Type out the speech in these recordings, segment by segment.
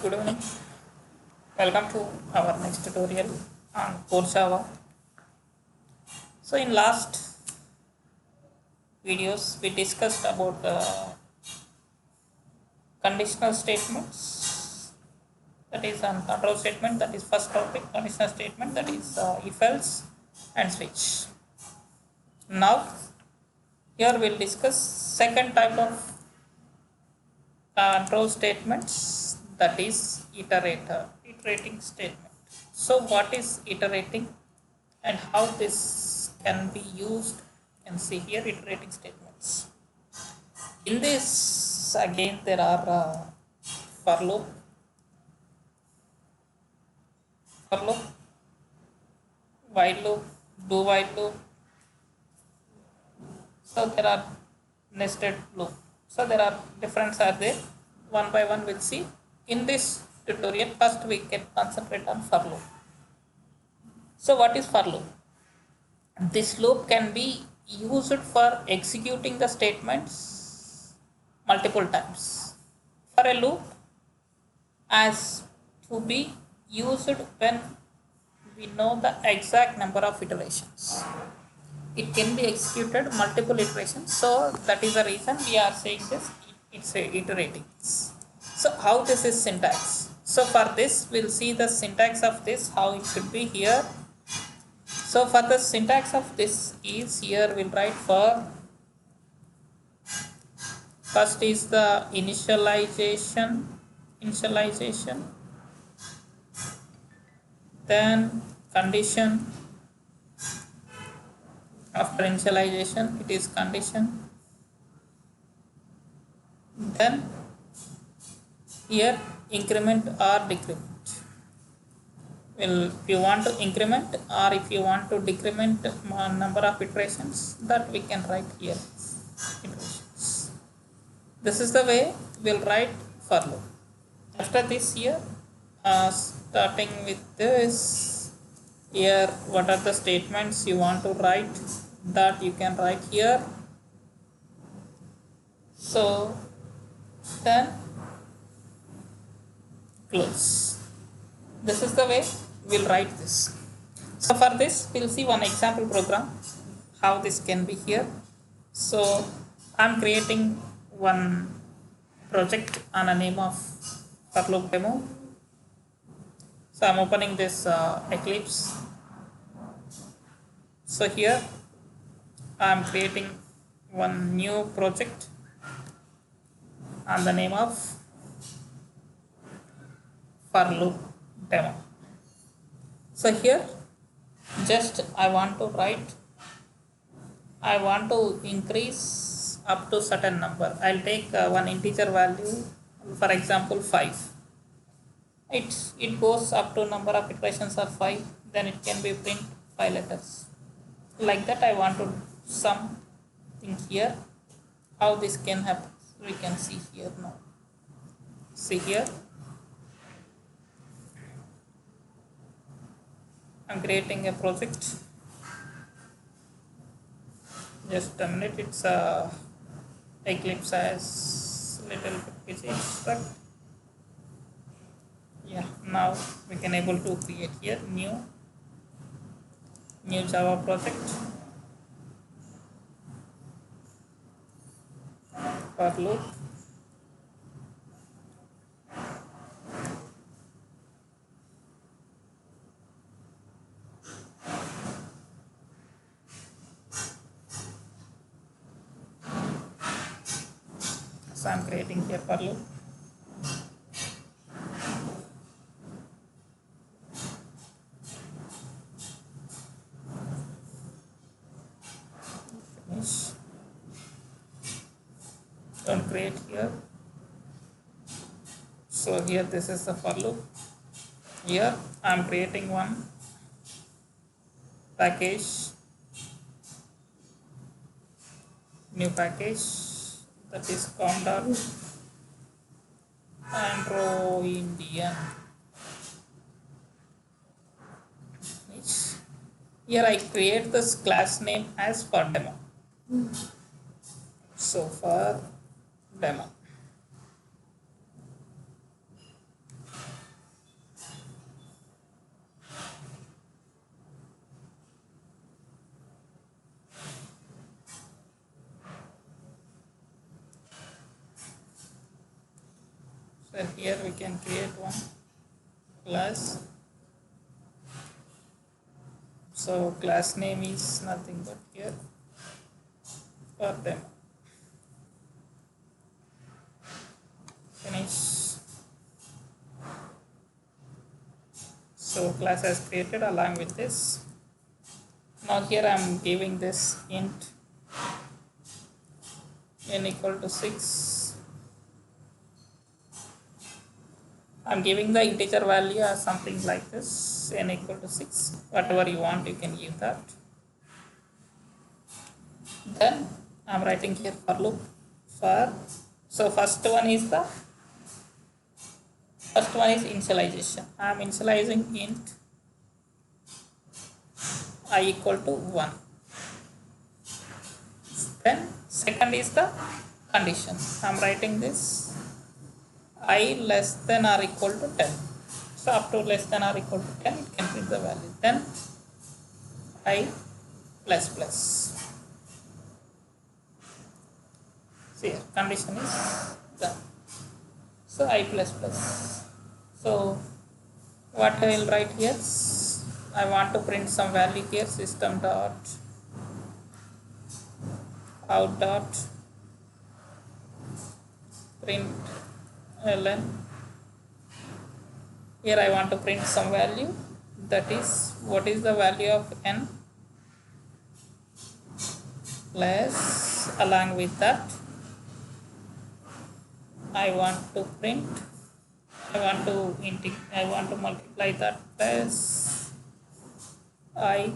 Good evening. Welcome to our next tutorial on Core Java. So in last videos we discussed about conditional statements, that is on control statement, that is first topic. Conditional statement, that is if else and switch. Now here we'll discuss second type of control statements, that is iterating statement. So what is iterating and how this can be used? You can see here iterating statements. In this again there are for loop, while loop, do while loop. So there are nested loop. So there are difference are there. One by one we'll see. In this tutorial, first we can concentrate on for loop. So what is for loop? This loop can be used for executing the statements multiple times. For a loop as to be used when we know the exact number of iterations. It can be executed multiple iterations, so that is the reason we are saying this, it's a iterating. So how this is syntax? So for this we'll see the syntax of this, how it should be here. So for the syntax of this is, here we'll write for first is the initialization, then condition. After initialization it is condition, then here increment or decrement. Well, if you want to increment or if you want to decrement number of iterations, that we can write here iterations. This is the way we'll write for loop. After this here, starting with this, here what are the statements you want to write, that you can write here. So then close. This is the way we'll write this. So for this we'll see one example program how this can be here. So I'm creating one project on a name of for loop demo. So I'm opening this Eclipse. So here I'm creating one new project on the name of for loop demo. So here just I want to write, I want to increase up to certain number. I'll take one integer value, for example 5. It goes up to number of iterations of 5, then it can be print 5 letters. Like that I want to something here. How this can happen we can see here now. See here, I'm creating a project. Just a minute, it's a Eclipse as little bit busy. But yeah, now we can able to create here new Java project for loop. So I'm creating here for loop. Finish. Don't create here. So here this is the for loop. Here I'm creating one package, new package, that is Condor Androidian. Here I create this class name as for demo. So for demo. So here we can create one class. So class name is nothing but here for them. Finish. So class has created along with this. Now here I am giving this int n equal to 6. I am giving the integer value as something like this, n equal to 6. Whatever you want, you can give that. Then I am writing here for loop for. So first one is initialization. I am initializing int I equal to 1. Then second is the condition. I am writing this I less than or equal to 10. So up to less than or equal to 10, it can print the value. Then I plus plus. See here, condition is done. So I plus plus. So what I will write here? I want to print some value here. System dot out dot print ln. Here I want to print some value, that is what is the value of n, plus along with that I want to multiply that plus I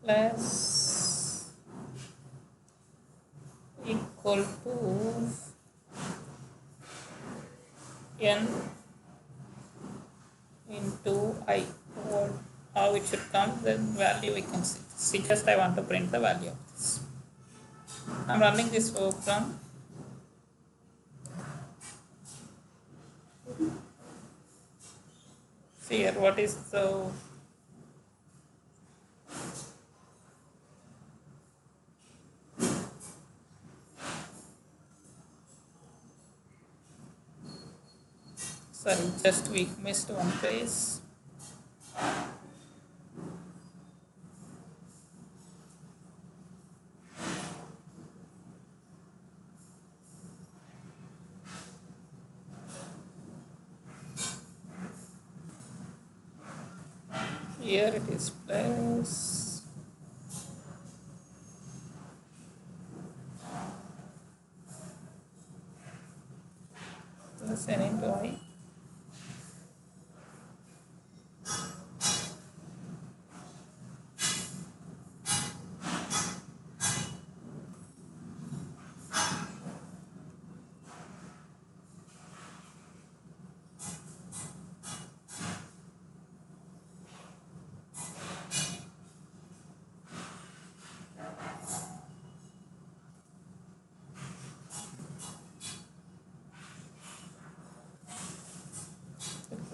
plus equal to n into I. How it should come, then value we can see. See, just I want to print the value of this. I'm running this program. See here, what is the sorry, just we missed one page. Here it is plus n into I.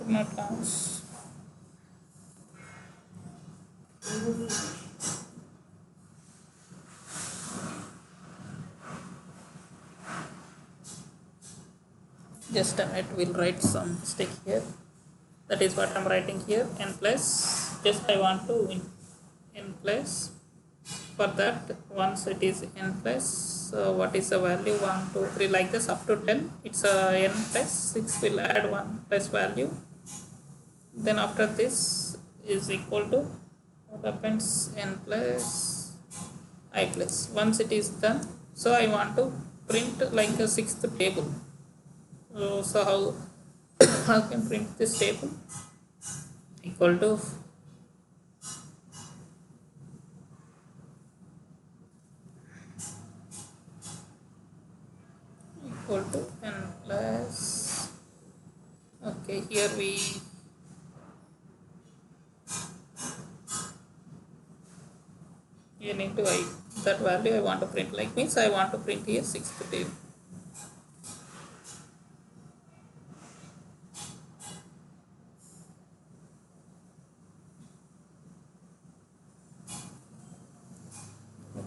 Not counts. Just a minute, we'll write some mistake here. That is what I'm writing here, n plus. Just I want to n plus. For that, once it is n plus, so what is the value? 1, 2, 3, like this up to 10. It's a n plus 6 will add 1 plus value. Then after this is equal to what happens, n plus I plus. Once it is done, so I want to print like a sixth table. So how can print this table? Equal to n plus. Okay, here we n into I. That value I want to print, like means I want to print here sixth table.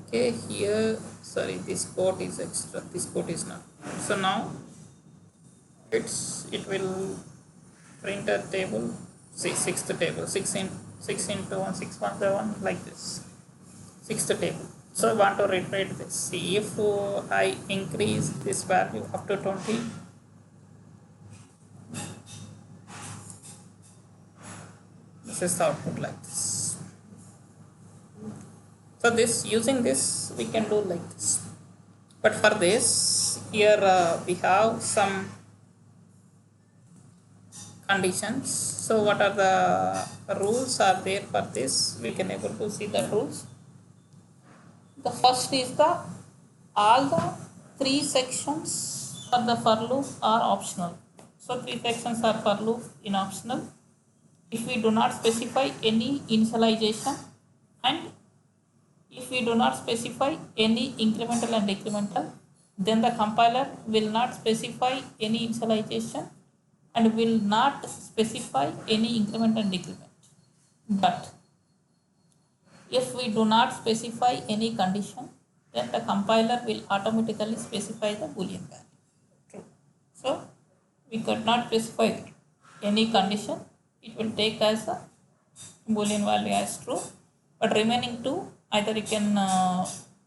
Okay, here sorry, this code is extra. This code is not. So now it will print a table, sixth table, 6 into 1, 6 1 1, like this, sixth table. So I want to repeat this. See, if I increase this value up to 20, this is the output like this. So this, using this, we can do like this. But for this, here we have some conditions. So what are the rules are there for this? We can able to see the rules. The first is all the 3 sections for the for loop are optional. So 3 sections are for loop in optional. If we do not specify any initialization, and if we do not specify any incremental and decremental, then the compiler will not specify any initialization and will not specify any increment and decrement. But if we do not specify any condition, then the compiler will automatically specify the Boolean value. True. So we could not specify any condition, it will take as a Boolean value as true, but remaining 2 either you can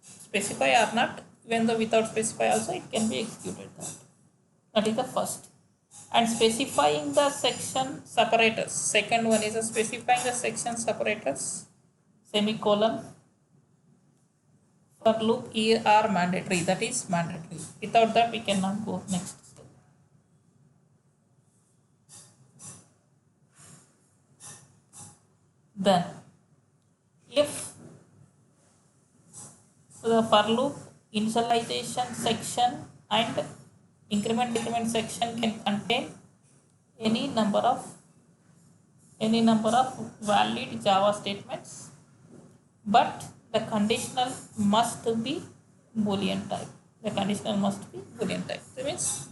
specify or not. Even though without specify also it can be executed. That is the first. And specifying the section separators. Second one is specifying the section separators, semicolon, for loop here are mandatory. That is mandatory. Without that we cannot go next step. Then if the for loop initialization section and increment decrement section can contain any number of valid Java statements, but the conditional must be Boolean type. The conditional must be Boolean type. That means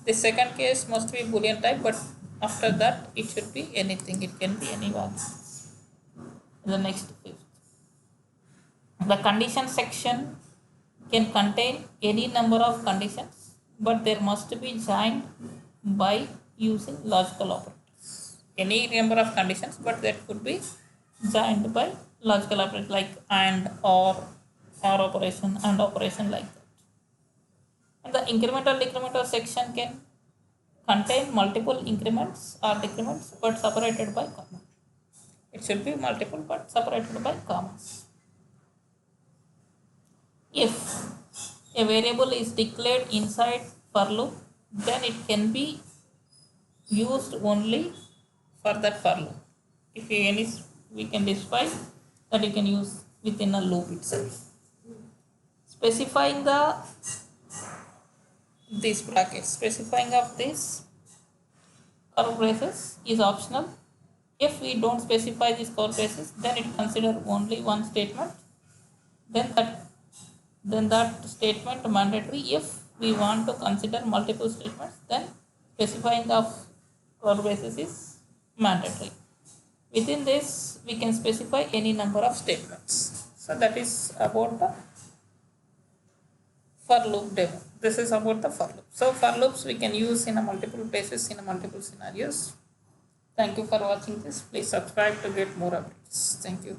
the second case must be Boolean type, but after that it should be anything. It can be any value. The next fifth. The condition section can contain any number of conditions, but there must be joined by using logical operators. Any number of conditions, but that could be joined by logical operators like and, or operation, and operation like that. And the incremental decremental section can contain multiple increments or decrements, but separated by comma. It should be multiple but separated by commas. If a variable is declared inside for loop, then it can be used only for that for loop. If we can specify that you can use within a loop itself. Specifying these brackets, specifying of this curly braces is optional. If we don't specify these curly braces, then it consider only one statement. Then that statement mandatory. If we want to consider multiple statements, then specifying of curly braces is mandatory. Within this, we can specify any number of statements. So that is about the for loop demo. This is about the for loop. So for loops we can use in a multiple places, in a multiple scenarios. Thank you for watching this. Please subscribe to get more updates. Thank you.